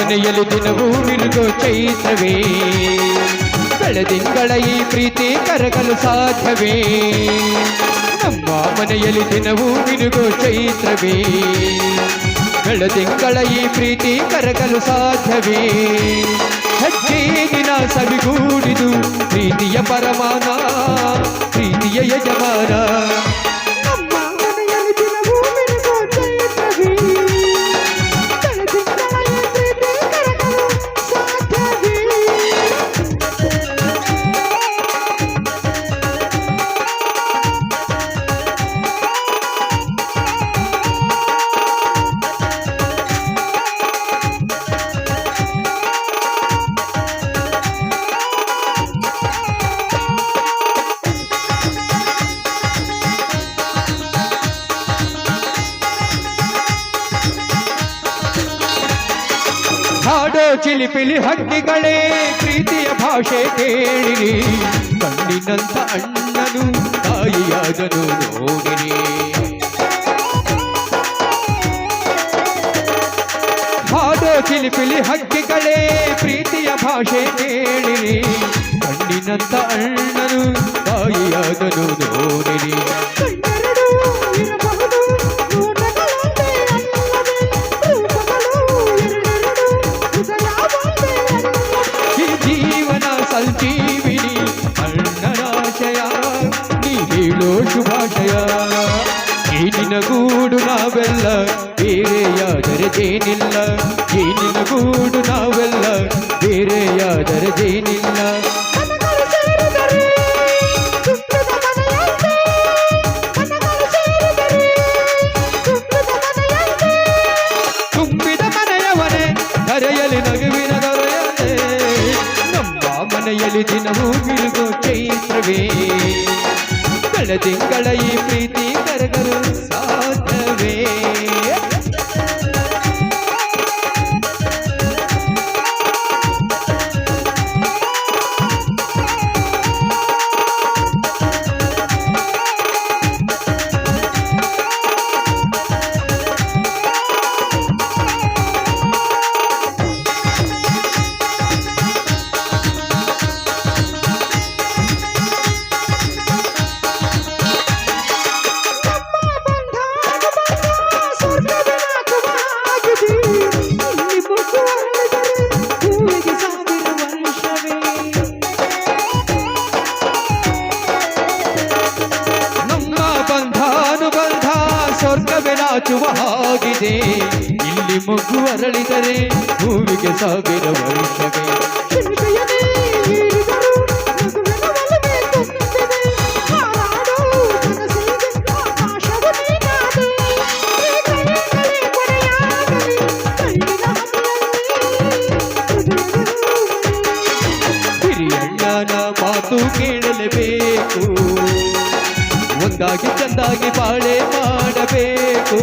ಮನೆಯಲ್ಲಿ ದಿನವೂ ಮಿರುಗೋ ಚೈತ್ರವೇ ಬೆಳದಿಂಗಳ ಈ ಪ್ರೀತಿ ಕರಗಲು ಸಾಧ್ಯವೇ ನಮ್ಮ ಮನೆಯಲ್ಲಿ ದಿನವೂ ಮಿರುಗೋ ಚೈತ್ರವೇ ಬೆಳದಿಂಗಳ ಈ ಪ್ರೀತಿ ಕರಗಲು ಸಾಧ್ಯವೇ ಹೆಜ್ಜೆ ದಿನ ಸವಿಗೂಡಿದು ಪ್ರೀತಿಯ ಪರಮಾನ ಪ್ರೀತಿಯ ಯಜಮಾನ ಹಾಡೋ ಚಿಲಿಪಿಲಿ ಹಕ್ಕಿಗಳೇ ಪ್ರೀತಿಯ ಭಾಷೆ ಕೇಳಿರಿ ಕಣ್ಣಿನಂತ ಅಣ್ಣನು ತಾಯಿಯಾದನು ನೋಡಿರಿ ಹಾಡೋ ಚಿಲಿಪಿಲಿ ಹಕ್ಕಿಗಳೇ ಪ್ರೀತಿಯ ಭಾಷೆ ಕೇಳಿರಿ ಕಣ್ಣಿನಂತ ಅಣ್ಣನು ತಾಯಿಯಾದನು ನೋಡಿರಿ ಸಂಜೀವಿನಿ ಅಣ್ಣನಾಶಯ ನೀ ಹೇಳೋ ಶುಭಾಶಯ ಈ ನಿನಗೂಡು ನಾವೆಲ್ಲ ಬೇರೆಯಾದರದೇನಿಲ್ಲ ಈ ನಿನಗೂಡು ನಾವೆಲ್ಲ ಬೇರೆಯಾದರದೇನಿಲ್ಲ ತುಂಬಿದ ಮನೆಯವನೇ ಕರೆಯಲಿ ನಗುವಿನ ದೊರೆಯದೆ ಮನೆಯಲ್ಲಿ ದಿನವೂ ಮಿರುಗೋ ಚೈತ್ರವೇ ಬೆಳದಿಂಗಳ ಈ ಪ್ರೀತಿ ಕರಗಲು ಸಾಧ್ಯವೇ ಸ್ವರ್ಗವೇ ನಾಚುವ ಹಾಗಿದೆ ಇಲ್ಲಿ ಮೊಗ್ಗು ಅರಳಿದರೆ ಹೂವಿಗೆ ಸಾವಿರ ವರ್ಷವೇ ಹಿರಿಯಣ್ಣನ ಮಾತು ಕೇಳಲೇಬೇಕು ಒಂದಾಗಿ ಚಂದಾಗಿ ಬಾಳೆ ಮಾಡಬೇಕು